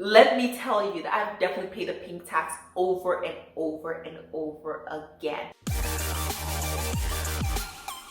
Let me tell you that I've definitely paid the pink tax over and over and over again.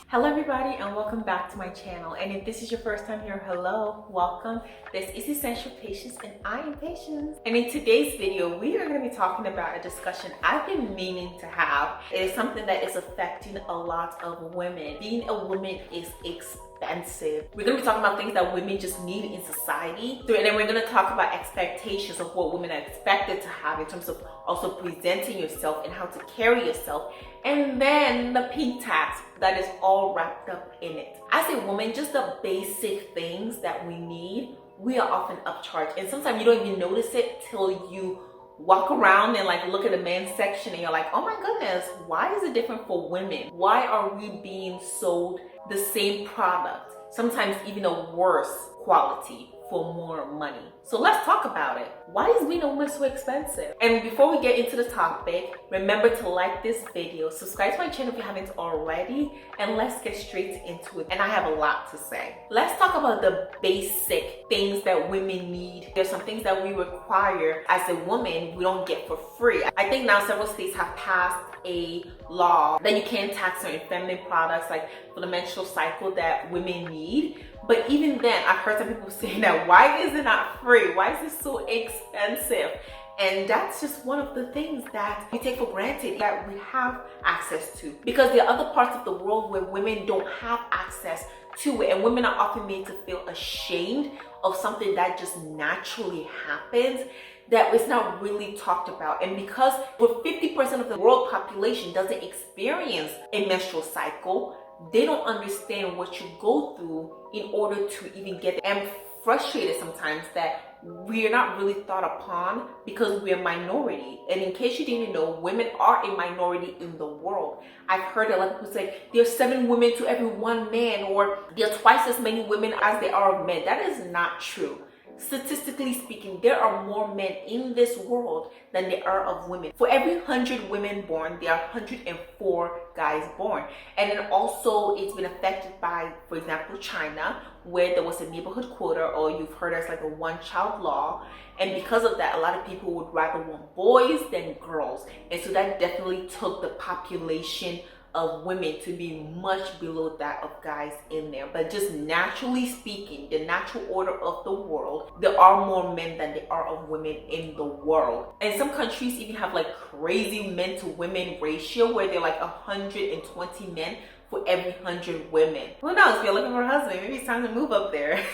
Hello everybody and welcome back to my channel, and if this is your first time here, hello, welcome. This is Essential Patience and I am Patience, and in today's video we are going to be talking about a discussion I've been meaning to have. It is something that is affecting a lot of women. Being a woman is expensive. We're going to be talking about things that women just need in society, and then we're going to talk about expectations of what women are expected to have in terms of also presenting yourself and how to carry yourself, and then the pink tax that is all wrapped up in it. As a woman, just the basic things that we need, we are often upcharged, and sometimes you don't even notice it till you walk around and like look at the men's section and you're like, oh my goodness, why is it different for women? Why are we being sold the same product, sometimes even a worse quality, for more money? So let's talk about it. Why is being a woman so expensive? And before we get into the topic, remember to like this video, subscribe to my channel if you haven't already, and let's get straight into it. And I have a lot to say. Let's talk about the basic things that women need. There's some things that we require as a woman we don't get for free. I think now several states have passed a law that you can't tax certain feminine products like for the menstrual cycle that women need. But even then, I've heard some people saying that, why is it not free? Why is it so expensive? And that's just one of the things that we take for granted that we have access to. Because there are other parts of the world where women don't have access to it. And women are often made to feel ashamed of something that just naturally happens, that it's not really talked about. And because 50% of the world population doesn't experience a menstrual cycle, they don't understand what you go through in order to even get it. I'm frustrated sometimes that we're not really thought upon because we're a minority. And in case you didn't know, women are a minority in the world. I've heard a lot of people say there's 7 women to every 1 man, or there are twice as many women as there are men. That is not true. Statistically speaking, there are more men in this world than there are of women. For every 100 women born, there are 104 guys born. And then also it's been affected by, for example, China, where there was a neighborhood quota, or you've heard as like a one-child law. And because of that, a lot of people would rather want boys than girls. And so that definitely took the population of women to be much below that of guys in there. But just naturally speaking, the natural order of the world, there are more men than there are of women in the world. And some countries even have like crazy men to women ratio where they're like 120 men for every 100 women. Who knows, if you're looking for a husband, maybe it's time to move up there.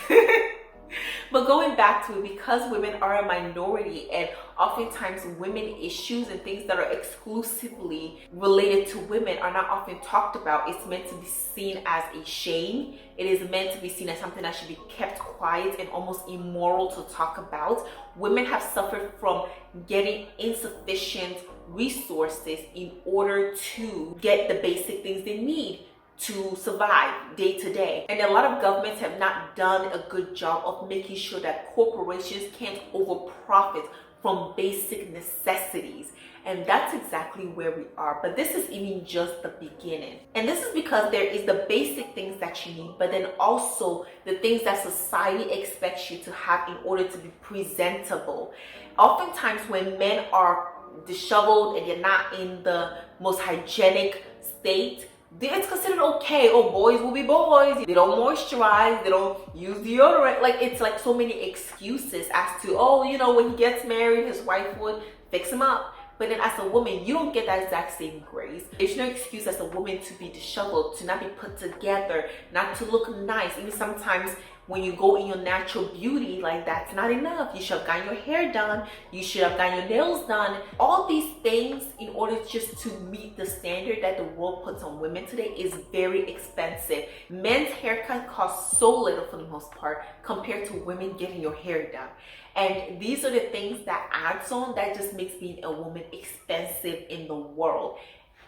But going back to it, because women are a minority and oftentimes women issues and things that are exclusively related to women are not often talked about, it's meant to be seen as a shame. It is meant to be seen as something that should be kept quiet and almost immoral to talk about. Women have suffered from getting insufficient resources in order to get the basic things they need to survive day to day. And a lot of governments have not done a good job of making sure that corporations can't over profit from basic necessities. And that's exactly where we are. But this is even just the beginning. And this is because there is the basic things that you need, but then also the things that society expects you to have in order to be presentable. Oftentimes when men are disheveled and they're not in the most hygienic state, it's considered okay. Oh, boys will be boys. They don't moisturize. They don't use deodorant. Like, it's like so many excuses as to, oh, you know, when he gets married, his wife would fix him up. But then as a woman, you don't get that exact same grace. There's no excuse as a woman to be disheveled, to not be put together, not to look nice. Even sometimes when you go in your natural beauty, like, that's not enough. You should have gotten your hair done. You should have gotten your nails done. All these things in order just to meet the standard that the world puts on women today is very expensive. Men's haircut costs so little for the most part compared to women getting your hair done. And these are the things that adds on that just makes being a woman expensive in the world.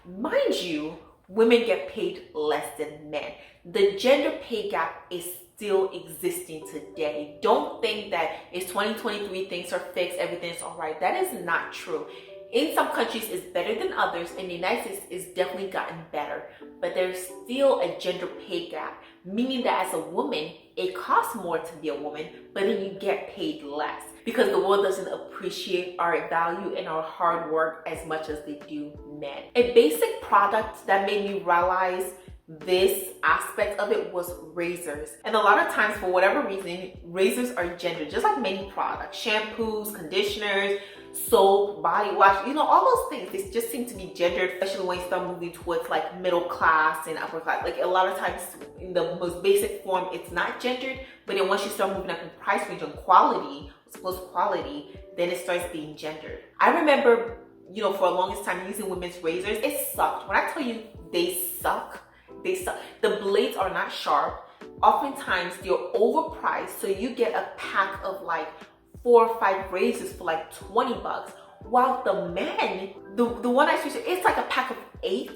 Mind you, women get paid less than men. The gender pay gap is still existing today. Don't think that it's 2023, things are fixed, everything's all right. That is not true. In some countries it's better than others. In the United States it's definitely gotten better, but there's still a gender pay gap. meaning that as a woman, it costs more to be a woman, but then you get paid less because the world doesn't appreciate our value and our hard work as much as they do men. A basic product that made me realize this aspect of it was razors. And a lot of times, for whatever reason, razors are gendered, just like many products. Shampoos, conditioners, soap, body wash, you know, all those things, they just seem to be gendered, especially when you start moving towards like middle class and upper class. Like a lot of times in the most basic form, it's not gendered, but then once you start moving up in price range and quality, supposed quality, then it starts being gendered. I remember, you know, for the longest time using women's razors, it sucked. When I tell you they suck, they suck. The blades are not sharp. Oftentimes they're overpriced, so you get a pack of like 4 or 5 razors for like 20 bucks. While the men, the one I choose, it's like a pack of 8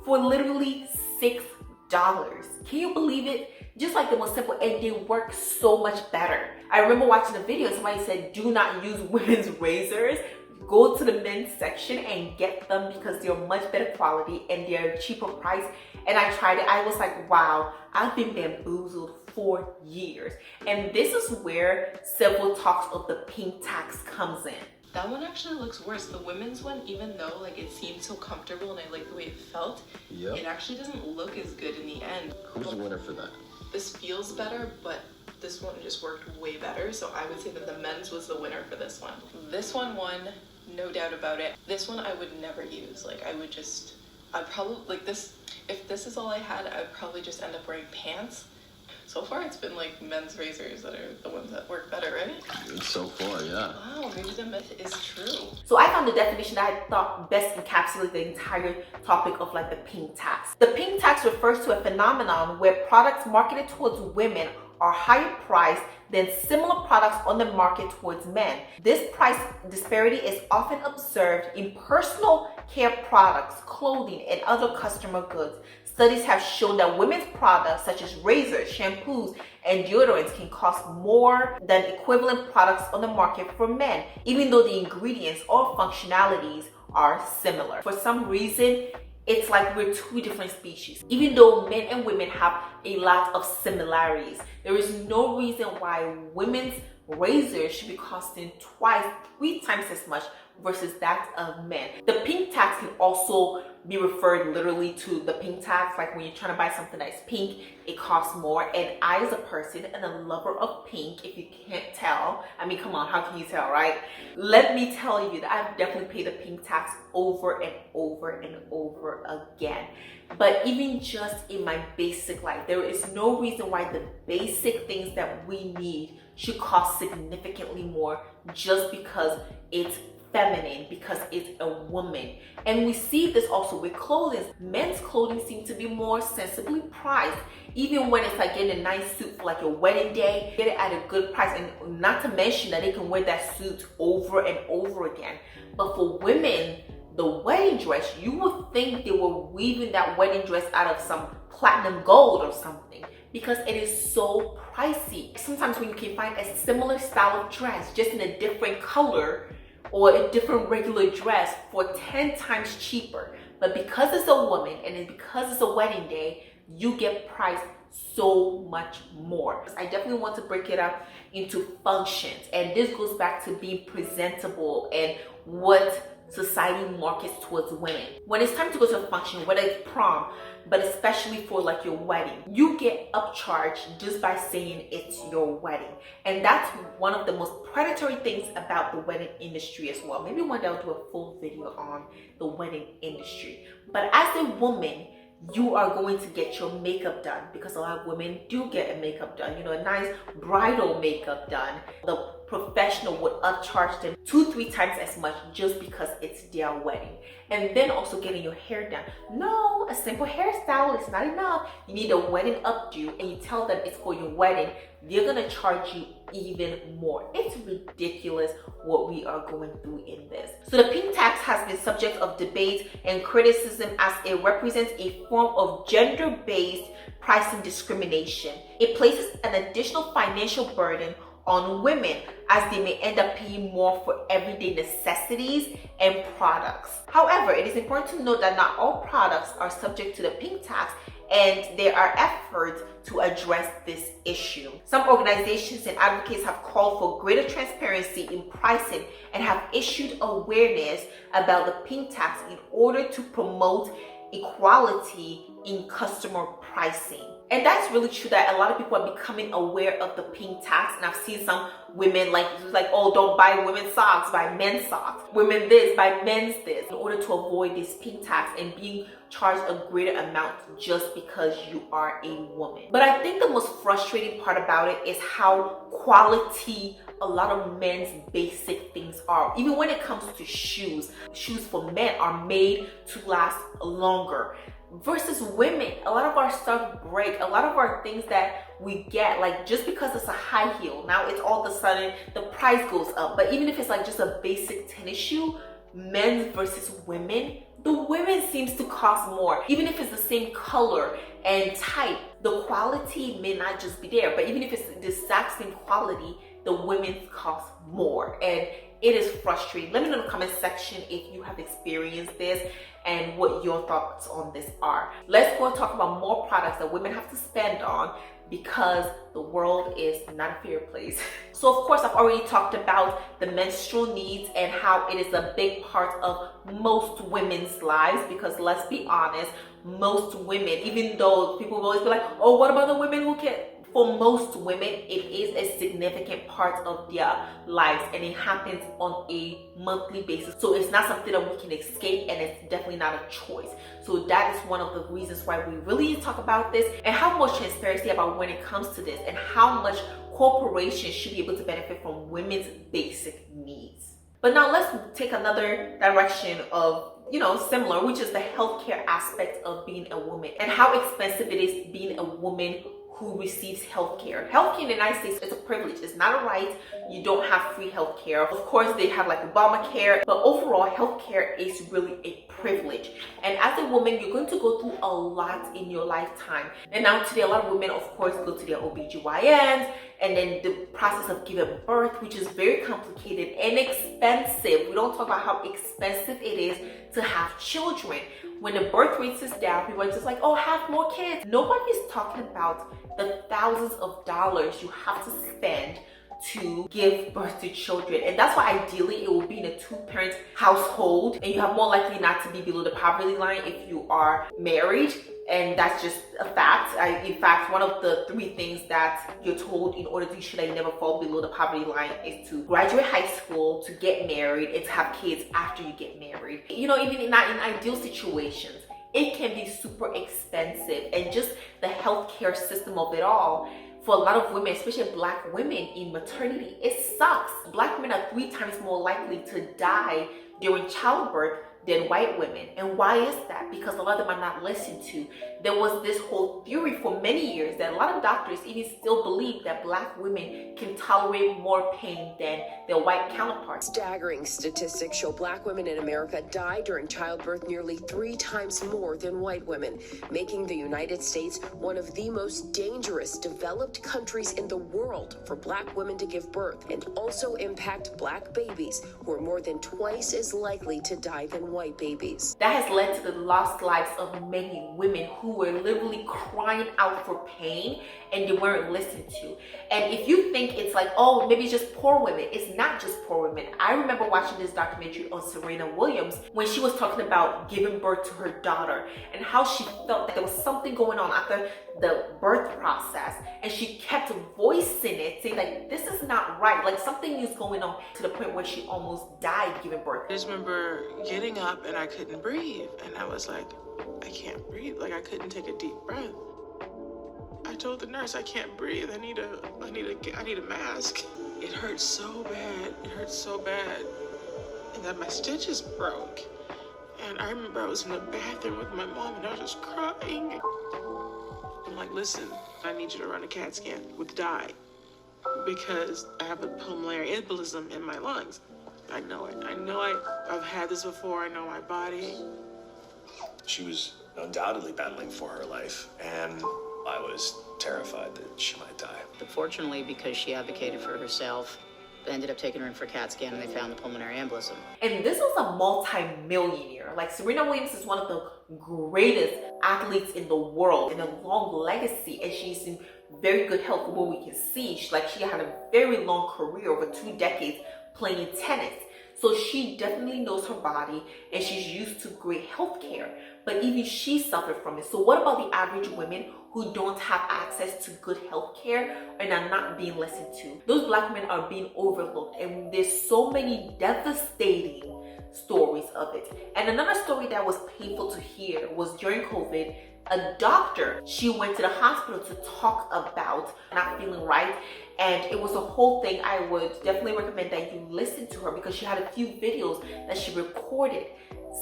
for literally $6. Can you believe it? Just like the most simple, and they work so much better. I remember watching a video, somebody said, do not use women's razors. Go to the men's section and get them because they're much better quality and they're cheaper price. And I tried it. I was like, wow, I've been bamboozled for years. And this is where several talks of the pink tax comes in. That one actually looks worse. The women's one, even though like it seemed so comfortable and I like the way it felt, it actually doesn't look as good in the end. Who's the winner for that? This feels better, but this one just worked way better. So I would say that the men's was the winner for this one. This one won, no doubt about it. This one I would never use. Like I'd probably, like this, if this is all I had, I'd probably just end up wearing pants. So far it's been like men's razors that are the ones that work better, right? So far, yeah. Wow, maybe the myth is true. So I found the definition that I thought best encapsulated the entire topic of like the pink tax. The pink tax refers to a phenomenon where products marketed towards women are higher priced than similar products on the market towards men. This price disparity is often observed in personal care products, clothing, and other customer goods. Studies have shown that women's products such as razors, shampoos, and deodorants can cost more than equivalent products on the market for men, even though the ingredients or functionalities are similar. For some reason, it's like we're two different species. Even though men and women have a lot of similarities, there is no reason why women's razors should be costing 3 times as much versus that of men. The pink tax can also be referred literally to the pink tax, like when you're trying to buy something that's pink, it costs more. And I, as a person and a lover of pink, if you can't tell, I mean, come on, how can you tell, right? Let me tell you that I've definitely paid the pink tax over and over and over again. But even just in my basic life, there is no reason why the basic things that we need should cost significantly more just because it's feminine, because it's a woman. And we see this also with clothing. Men's clothing seems to be more sensibly priced, even when it's like getting a nice suit for like your wedding day, get it at a good price. And not to mention that they can wear that suit over and over again. But for women, the wedding dress, you would think they were weaving that wedding dress out of some platinum gold or something, because it is so pricey. Sometimes when you can find a similar style of dress just in a different color or a different regular dress for 10 times cheaper, but because it's a woman and because it's a wedding day, you get priced so much more. I definitely want to break it up into functions, and this goes back to being presentable and what society markets towards women. When it's time to go to a function, whether it's prom, but especially for like your wedding, you get upcharged just by saying it's your wedding. And that's one of the most predatory things about the wedding industry as well. Maybe one day I'll do a full video on the wedding industry. But as a woman, you are going to get your makeup done, because a lot of women do get a makeup done, you know, a nice bridal makeup done. The professional would upcharge them 2-3 times as much just because it's their wedding. And then also getting your hair done. No, a simple hairstyle is not enough. You need a wedding updo, and you tell them it's for your wedding, they're gonna charge you even more. It's ridiculous what we are going through in this. So the pink tax has been subject of debate and criticism as it represents a form of gender-based pricing discrimination. It places an additional financial burden on women, as they may end up paying more for everyday necessities and products. However, it is important to note that not all products are subject to the pink tax, and there are efforts to address this issue. Some organizations and advocates have called for greater transparency in pricing and have issued awareness about the pink tax in order to promote equality in customer pricing. And that's really true, that a lot of people are becoming aware of the pink tax. And I've seen some women like, oh, don't buy women's socks, buy men's socks. Women this, buy men's this, in order to avoid this pink tax and being charged a greater amount just because you are a woman. But I think the most frustrating part about it is how quality a lot of men's basic things are. Even when it comes to shoes for men are made to last longer. Versus women, a lot of our stuff break. A lot of our things that we get, like just because it's a high heel, now it's all of a sudden the price goes up. But even if it's like just a basic tennis shoe, men's versus women, the women seems to cost more. Even if it's the same color and type, the quality may not just be there. But even if it's the exact same quality, the women's cost more. And it is frustrating. Let me know in the comment section if you have experienced this and what your thoughts on this are. Let's go and talk about more products that women have to spend on, because the world is not a fair place. So of course, I've already talked about the menstrual needs and how it is a big part of most women's lives, because let's be honest, most women, even though people will always be like, oh, what about the women who can? For most women, it is a significant part of their lives, and it happens on a monthly basis. So it's not something that we can escape, and it's definitely not a choice. So that is one of the reasons why we really need to talk about this, and how much transparency about when it comes to this, and how much corporations should be able to benefit from women's basic needs. But now let's take another direction of, similar, which is the healthcare aspect of being a woman, and how expensive it is being a woman who receives healthcare. Healthcare in the United States is a privilege. It's not a right. You don't have free healthcare. Of course, they have like Obamacare, but overall, healthcare is really a privilege. And as a woman, you're going to go through a lot in your lifetime. And now today, a lot of women, of course, go to their OBGYNs, and then the process of giving birth, which is very complicated and expensive. We don't talk about how expensive it is to have children. When the birth rate is down, people are just like, oh, have more kids. Nobody's talking about the thousands of dollars you have to spend to give birth to children. And that's why ideally it will be in a two-parent household, and you have more likely not to be below the poverty line if you are married. And that's just a fact. In fact, one of the 3 things that you're told in order to ensure that you never fall below the poverty line is to graduate high school, to get married, and to have kids after you get married. Even in ideal situations, it can be super expensive. And just the healthcare system of it all, for a lot of women, especially Black women in maternity, it sucks. Black men are 3 times more likely to die during childbirth than white women. And why is that? Because a lot of them are not listened to. There was this whole theory for many years that a lot of doctors even still believe that Black women can tolerate more pain than their white counterparts. Staggering statistics show Black women in America die during childbirth nearly 3 times more than white women, making the United States one of the most dangerous developed countries in the world for Black women to give birth, and also impact Black babies, who are more than twice as likely to die than white babies. That has led to the lost lives of many women who were literally crying out for pain, and they weren't listened to. And if you think it's like, oh, maybe it's just poor women, it's not just poor women. I remember watching this documentary on Serena Williams when she was talking about giving birth to her daughter and how she felt that there was something going on after the birth process, and she kept voicing it, saying like, this is not right, like something is going on, to the point where she almost died giving birth. I just remember getting up and I couldn't breathe, and I was like, I can't breathe. Like, I couldn't take a deep breath. I told the nurse, I can't breathe. I need a mask. It hurt so bad. It hurt so bad. And then my stitches broke. And I remember I was in the bathroom with my mom, and I was just crying. I'm like, listen, I need you to run a CAT scan with dye, because I have a pulmonary embolism in my lungs. I know it. I've had this before. I know my body. She was undoubtedly battling for her life, and I was terrified that she might die. But fortunately, because she advocated for herself, they ended up taking her in for a CAT scan and they found the pulmonary embolism. And this was a multi-millionaire. Like, Serena Williams is one of the greatest athletes in the world and a long legacy, and she's in very good health from what we can see. She had a very long career, over 2 decades playing tennis. So she definitely knows her body and she's used to great health care, but even she suffered from it. So what about the average women who don't have access to good health care and are not being listened to? Those Black men are being overlooked, and there's so many devastating stories of it. And another story that was painful to hear was during COVID, a doctor, she went to the hospital to talk about not feeling right, and it was a whole thing. I would definitely recommend that you listen to her because she had a few videos that she recorded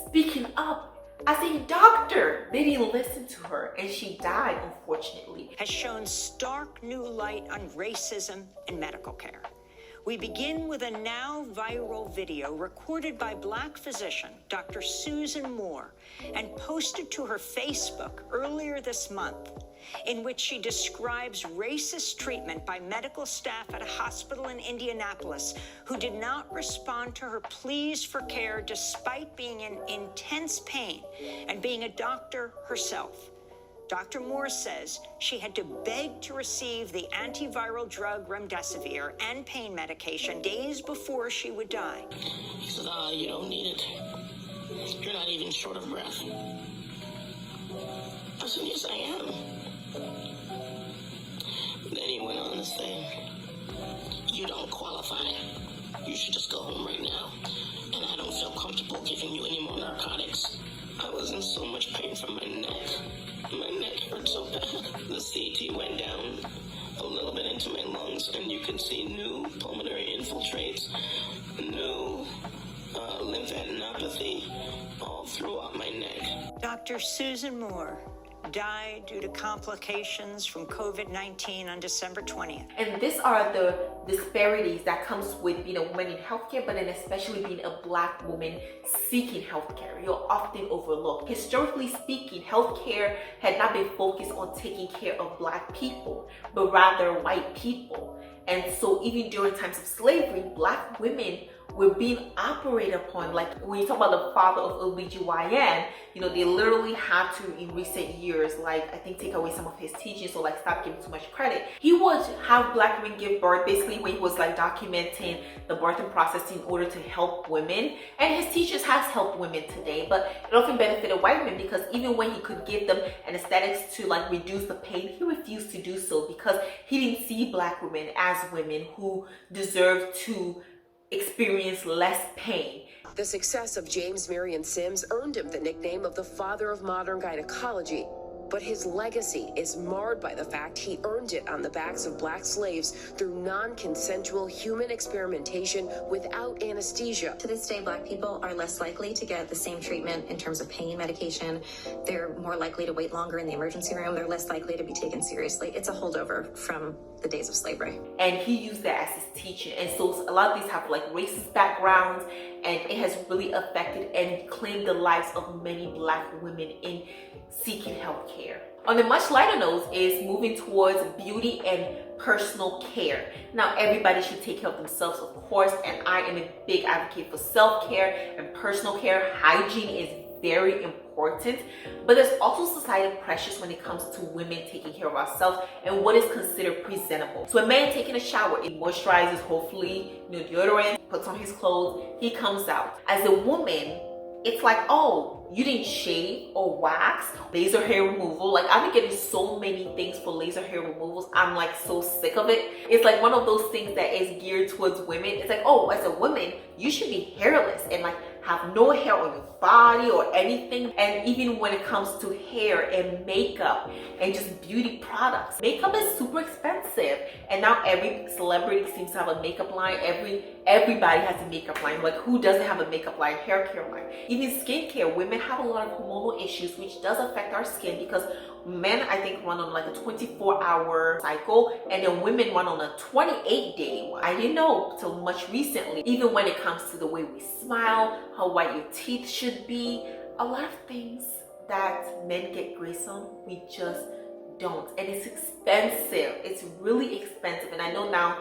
speaking up as a doctor. They didn't listen to her and she died, unfortunately. Has shown stark new light on racism in medical care. We begin with a now viral video recorded by Black physician Dr. Susan Moore and posted to her Facebook earlier this month, in which she describes racist treatment by medical staff at a hospital in Indianapolis who did not respond to her pleas for care despite being in intense pain and being a doctor herself. Dr. Moore says she had to beg to receive the antiviral drug remdesivir and pain medication days before she would die. He said, you don't need it. You're not even short of breath. I said, yes, I am. Then he went on to say, you don't qualify. You should just go home right now. And I don't feel comfortable giving you any more narcotics. I was in so much pain from my neck. My neck hurt so bad. The CT went down a little bit into my lungs, and you could see new pulmonary infiltrates, new lymphadenopathy all throughout my neck. Dr. Susan Moore died due to complications from COVID-19 on December 20th. And these are the disparities that comes with being a woman in healthcare, but then especially being a Black woman seeking healthcare. You're often overlooked. Historically speaking, healthcare had not been focused on taking care of Black people, but rather white people. And so even during times of slavery, Black women were being operated upon. Like when you talk about the father of OBGYN, they literally had to, in recent years, like I think take away some of his teachings, so like stop giving too much credit. He would have Black women give birth, basically when he was like documenting the birthing process in order to help women. And his teachers has helped women today, but it often benefited white women because even when he could give them anesthetics to like reduce the pain, he refused to do so because he didn't see Black women as women who deserved to experience less pain. The success of James Marion Sims earned him the nickname of the father of modern gynecology. But his legacy is marred by the fact he earned it on the backs of Black slaves through non-consensual human experimentation without anesthesia. To this day, Black people are less likely to get the same treatment in terms of pain medication. They're more likely to wait longer in the emergency room. They're less likely to be taken seriously. It's a holdover from the days of slavery. And he used that as his teaching. And so a lot of these have like racist backgrounds, and it has really affected and claimed the lives of many Black women in seeking health care. On a much lighter note is moving towards beauty and personal care. Now everybody should take care of themselves, of course, and I am a big advocate for self-care and personal care. Hygiene is very important, but there's also societal pressures when it comes to women taking care of ourselves and what is considered presentable. So a man taking a shower, he moisturizes, hopefully, deodorant, puts on his clothes, he comes out. As a woman, it's like, oh, you didn't shave or wax, laser hair removal. Like I've been getting so many things for laser hair removals. I'm like so sick of it. It's like one of those things that is geared towards women. It's like, oh, as a woman, you should be hairless and like have no hair on your body or anything. And even when it comes to hair and makeup and just beauty products, makeup is super expensive. And now every celebrity seems to have a makeup line. Everybody has a makeup line. Like who doesn't have a makeup line, hair care line? Even skincare, women have a lot of hormonal issues, which does affect our skin because men, I think, run on like a 24-hour cycle, and then women run on a 28-day one. I didn't know till much recently. Even when it comes to the way we smile, how white your teeth should be, a lot of things that men get grace on, we just don't, and it's expensive. It's really expensive, and I know now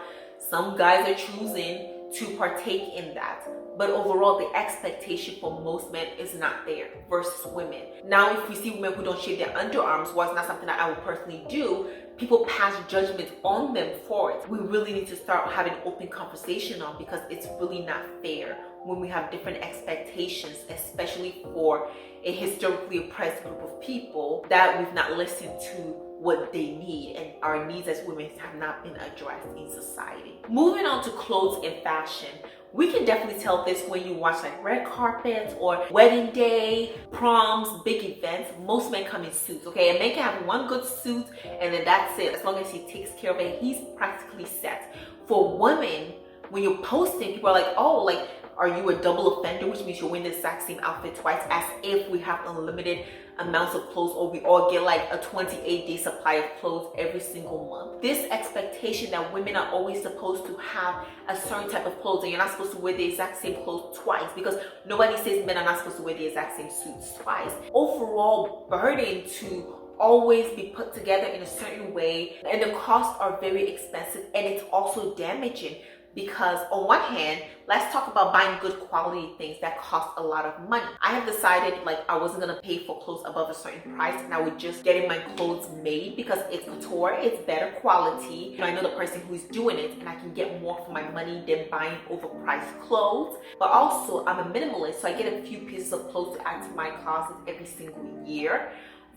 some guys are choosing to partake in that, but overall the expectation for most men is not there versus women. Now if we see women who don't shave their underarms, well, it's not something that I would personally do, people pass judgment on them for it. We really need to start having open conversation on, because it's really not fair when we have different expectations, especially for a historically oppressed group of people, that we've not listened to what they need, and our needs as women have not been addressed in society. Moving on to clothes and fashion, we can definitely tell this when you watch like red carpets or wedding day, proms, big events. Most men come in suits, okay? A man can have one good suit and then that's it. As long as he takes care of it, he's practically set. For women, when you're posting, people are like, oh, like, are you a double offender, which means you're wearing the exact same outfit twice, as if we have unlimited amounts of clothes, or we all get like a 28-day supply of clothes every single month. This expectation that women are always supposed to have a certain type of clothes, and you're not supposed to wear the exact same clothes twice, because nobody says men are not supposed to wear the exact same suits twice. Overall burden to always be put together in a certain way, and the costs are very expensive, and it's also damaging. Because on one hand, let's talk about buying good quality things that cost a lot of money. I have decided like I wasn't gonna pay for clothes above a certain price, and I would just getting my clothes made because it's couture, it's better quality. You know, I know the person who's doing it, and I can get more for my money than buying overpriced clothes. But also, I'm a minimalist, so I get a few pieces of clothes to add to my closet every single year,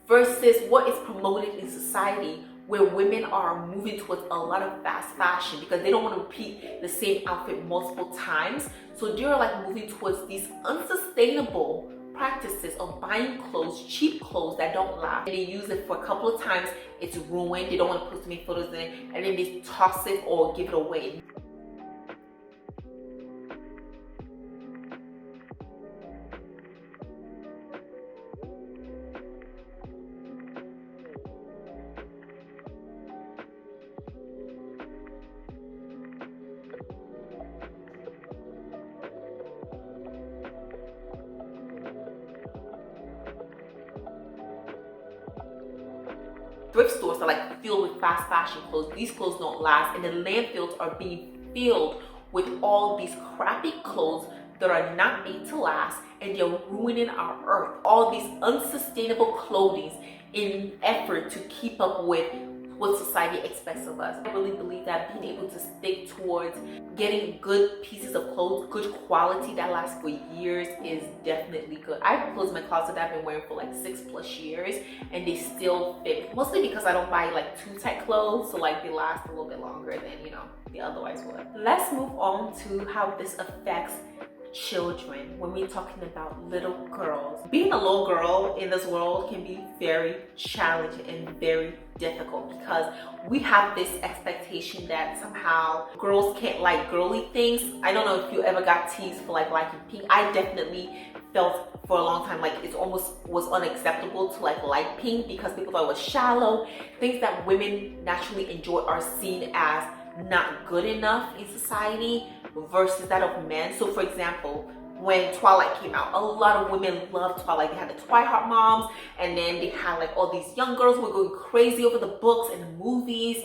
versus what is promoted in society, where women are moving towards a lot of fast fashion because they don't want to repeat the same outfit multiple times. So they're like moving towards these unsustainable practices of buying clothes, cheap clothes that don't last. And they use it for a couple of times, it's ruined, they don't want to post many photos in it, and then they toss it or give it away. Thrift stores are like filled with fast fashion clothes. These clothes don't last, and the landfills are being filled with all these crappy clothes that are not made to last, and they're ruining our earth. All these unsustainable clothing in effort to keep up with what society expects of us. I really believe that being able to stick towards getting good pieces of clothes, good quality that lasts for years, is definitely good. I have clothes in my closet that I've been wearing for like 6+ years, and they still fit. Mostly because I don't buy like too tight clothes, so like they last a little bit longer than, you know, they otherwise would. Let's move on to how this affects children when we're talking about little girls. Being a little girl in this world can be very challenging and very difficult, because we have this expectation that somehow girls can't like girly things. I don't know if you ever got teased for like liking pink. I definitely felt for a long time like it almost was unacceptable to like pink, because people thought it was shallow. Things that women naturally enjoy are seen as not good enough in society versus that of men. So for example, when Twilight came out, a lot of women loved Twilight. They had the Twilight moms, and then they had like all these young girls who were going crazy over the books and the movies,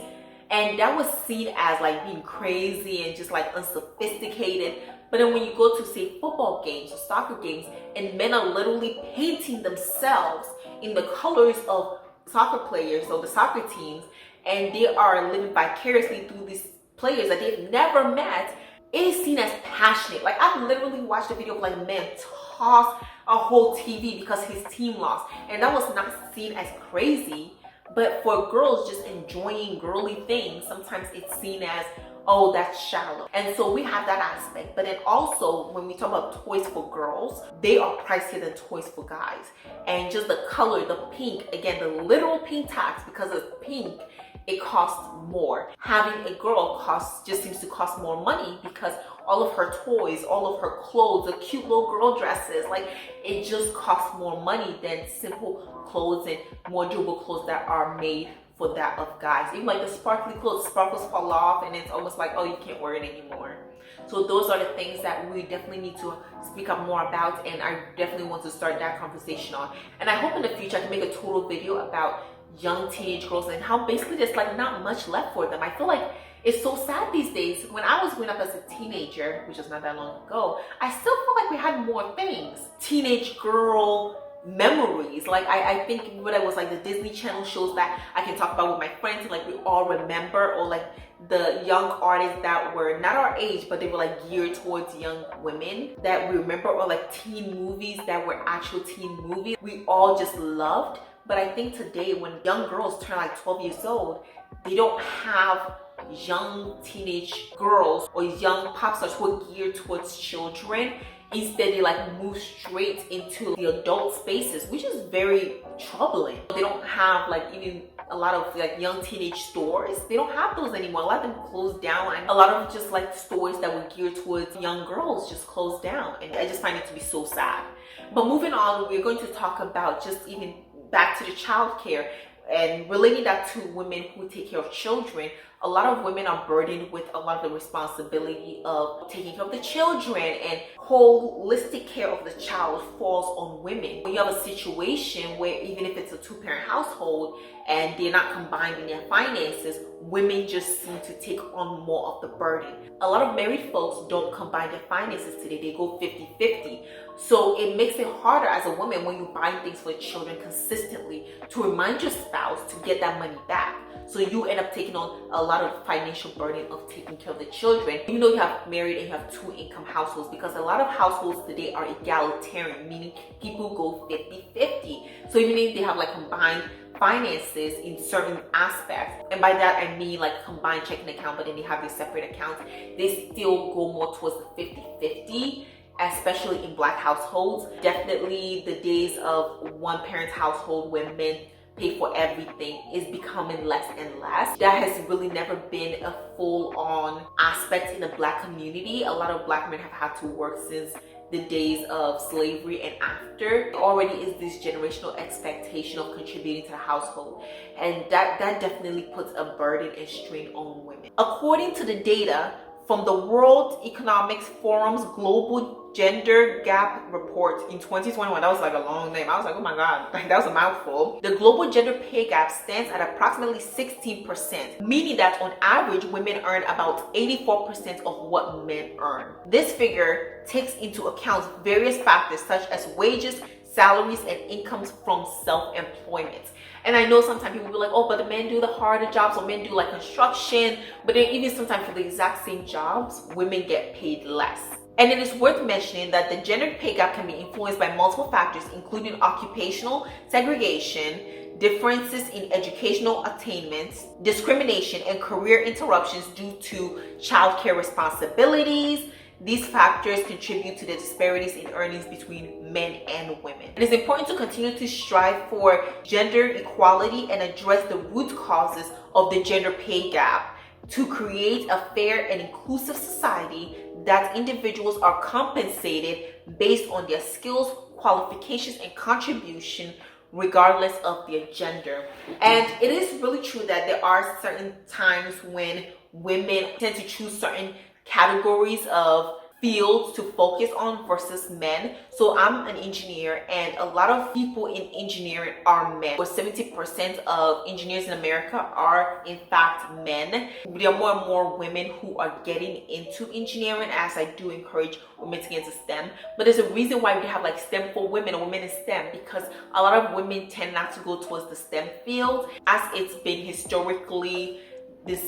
and that was seen as like being crazy and just like unsophisticated. But then when you go to say football games or soccer games, and men are literally painting themselves in the colors of soccer players or the soccer teams, and they are living vicariously through these players that they've never met, it is seen as passionate. Like I've literally watched a video of like men toss a whole TV because his team lost, and that was not seen as crazy. But for girls just enjoying girly things, sometimes it's seen as, oh, that's shallow. And so we have that aspect. But then also when we talk about toys for girls, they are pricier than toys for guys. And just the color, the pink, again, the literal pink tags, because it's pink, it costs more. Having a girl just seems to cost more money, because all of her toys, all of her clothes, the cute little girl dresses, like it just costs more money than simple clothes and more durable clothes that are made for that of guys. Even like the sparkly clothes, sparkles fall off and it's almost like, oh, you can't wear it anymore. So those are the things that we definitely need to speak up more about, and I definitely want to start that conversation on. And I hope in the future I can make a total video about young teenage girls and how basically there's like not much left for them. I feel like it's so sad these days. When I was growing up as a teenager, which was not that long ago, I still feel like we had more things. Teenage girl memories. Like I think what it was like the Disney Channel shows that I can talk about with my friends, like we all remember, or like the young artists that were not our age, but they were like geared towards young women that we remember, or like teen movies that were actual teen movies we all just loved. But I think today when young girls turn like 12 years old, they don't have young teenage girls or young pop stars who are geared towards children. Instead, they like move straight into the adult spaces, which is very troubling. They don't have like even a lot of like young teenage stores. They don't have those anymore. A lot of them closed down, and a lot of just like stores that were geared towards young girls just closed down. And I just find it to be so sad. But moving on, we're going to talk about just even back to the childcare and relating that to women who take care of children. A lot of women are burdened with a lot of the responsibility of taking care of the children, and holistic care of the child falls on women. When you have a situation where even if it's a two-parent household and they're not combined in their finances, women just seem to take on more of the burden. A lot of married folks don't combine their finances today. They go 50-50. So it makes it harder as a woman when you buy things for children consistently to remind your spouse to get that money back. So you end up taking on a lot of financial burden of taking care of the children, even though you have married and you have two-income households, because a lot of households today are egalitarian, meaning people go 50-50. So even if they have like combined finances in certain aspects, and by that I mean like combined checking account, but then they have their separate accounts, they still go more towards the 50-50. Especially in Black households. Definitely the days of one parent household where men pay for everything is becoming less and less. That has really never been a full-on aspect in the Black community. A lot of Black men have had to work since the days of slavery and after. There already is this generational expectation of contributing to the household, and that definitely puts a burden and strain on women. According to the data from the World Economic Forum's Global Gender Gap Report in 2021, that was like a long name. I was like, oh my God, that was a mouthful. The global gender pay gap stands at approximately 16%, meaning that on average, women earn about 84% of what men earn. This figure takes into account various factors such as wages, salaries, and incomes from self-employment. And I know sometimes people will be like, oh, but the men do the harder jobs, or men do like construction, but then even sometimes for the exact same jobs, women get paid less. And it is worth mentioning that the gender pay gap can be influenced by multiple factors, including occupational segregation, differences in educational attainments, discrimination, and career interruptions due to childcare responsibilities. These factors contribute to the disparities in earnings between men and women. It is important to continue to strive for gender equality and address the root causes of the gender pay gap to create a fair and inclusive society that individuals are compensated based on their skills, qualifications, and contribution regardless of their gender. And it is really true that there are certain times when women tend to choose certain categories of fields to focus on versus men. So I'm an engineer, and a lot of people in engineering are men. Where 70% of engineers in America are in fact men. There are more and more women who are getting into engineering, as I do encourage women to get into STEM. But there's a reason why we have like STEM for women or women in STEM, because a lot of women tend not to go towards the STEM field, as it's been historically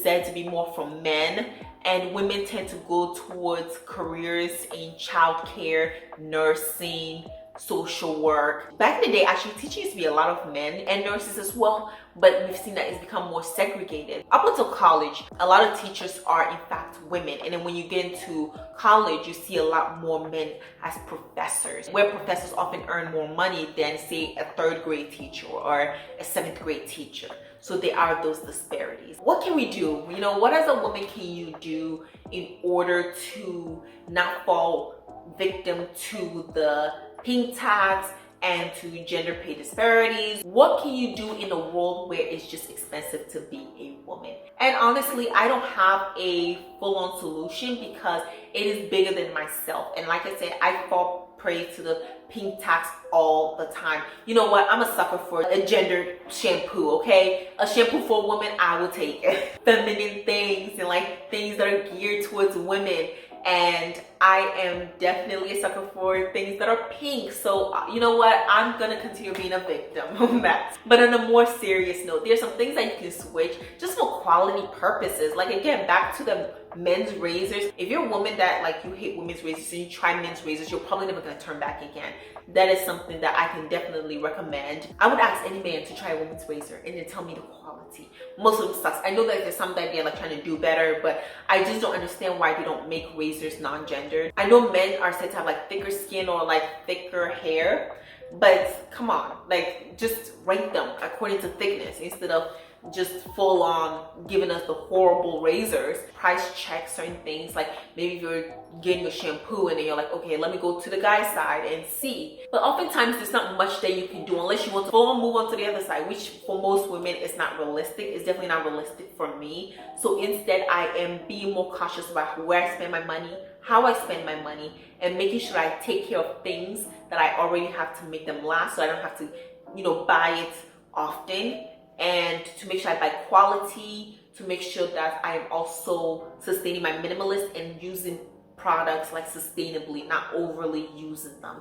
said to be more from men, and women tend to go towards careers in childcare, nursing, social work. Back in the day, actually teaching used to be a lot of men, and nurses as well, but we've seen that it's become more segregated. Up until college, a lot of teachers are in fact women, and then when you get into college, you see a lot more men as professors, where professors often earn more money than say a 3rd grade teacher or a 7th grade teacher. So there are those disparities. What can we do? You know, what as a woman can you do in order to not fall victim to the pink tags and to gender pay disparities. What can you do in a world where it's just expensive to be a woman? And honestly, I don't have a full-on solution because it is bigger than myself. And like I said, I fall prey to the pink tax all the time. You know what? I'm a sucker for a gendered shampoo, okay? A shampoo for a woman, I will take it. Feminine things and like things that are geared towards women. And I am definitely a sucker for things that are pink. So you know what? I'm gonna continue being a victim of that. But on a more serious note, there's some things that you can switch just for quality purposes. Like again, back to the men's razors. If you're a woman that like you hate women's razors and you try men's razors, you're probably never gonna turn back again. That is something that I can definitely recommend. I would ask any man to try a women's razor and then tell me the quality. Most of them sucks. I know that there's some that they're like trying to do better, but I just don't understand why they don't make razors non-gendered. I know men are said to have like thicker skin or like thicker hair, but come on, like just rate them according to thickness instead of just full on giving us the horrible razors. Price check certain things, like maybe if you're getting a shampoo and then you're like, okay, let me go to the guy's side and see. But oftentimes there's not much that you can do unless you want to full on move on to the other side, which for most women is not realistic. It's definitely not realistic for me. So instead I am being more cautious about where I spend my money, how I spend my money, and making sure I take care of things that I already have to make them last, so I don't have to, you know, buy it often. And to make sure I buy quality, to make sure that I am also sustaining my minimalist and using products like sustainably, not overly using them,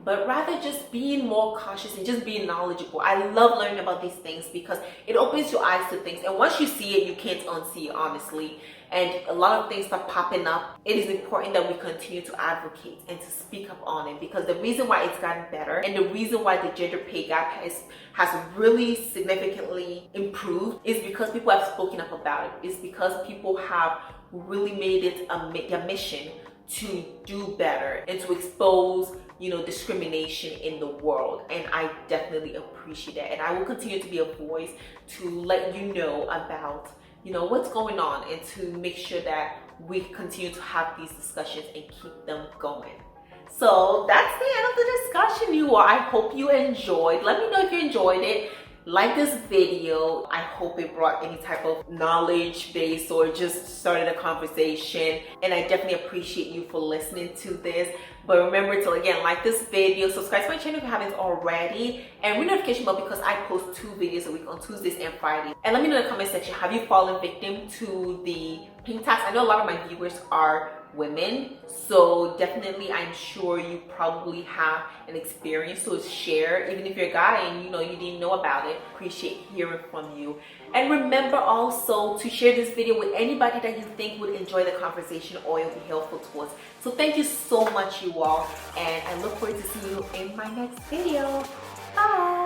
but rather just being more cautious and just being knowledgeable. I love learning about these things because it opens your eyes to things, and once you see it, you can't unsee it, honestly. And a lot of things start popping up. It is important that we continue to advocate and to speak up on it, because the reason why it's gotten better and the reason why the gender pay gap has really significantly improved is because people have spoken up about it. It's because people have really made it their mission to do better and to expose, you know, discrimination in the world. And I definitely appreciate that, and I will continue to be a voice to let you know about, you know, what's going on, and to make sure that we continue to have these discussions and keep them going. So that's the end of the discussion, you all. I hope you enjoyed. Let me know if you enjoyed it. Like this video. I hope it brought any type of knowledge base or just started a conversation. And I definitely appreciate you for listening to this. But remember to, again, like this video, subscribe to my channel if you haven't already, and ring the notification bell because I post 2 videos a week on Tuesdays and Fridays. And let me know in the comment section, have you fallen victim to the pink tax? I know a lot of my viewers are women, so definitely I'm sure you probably have an experience, so share. Even if you're a guy and you know you didn't know about it, appreciate hearing from you. And remember also to share this video with anybody that you think would enjoy the conversation or it'll be helpful towards. So thank you so much, you all, and I look forward to seeing you in my next video. Bye.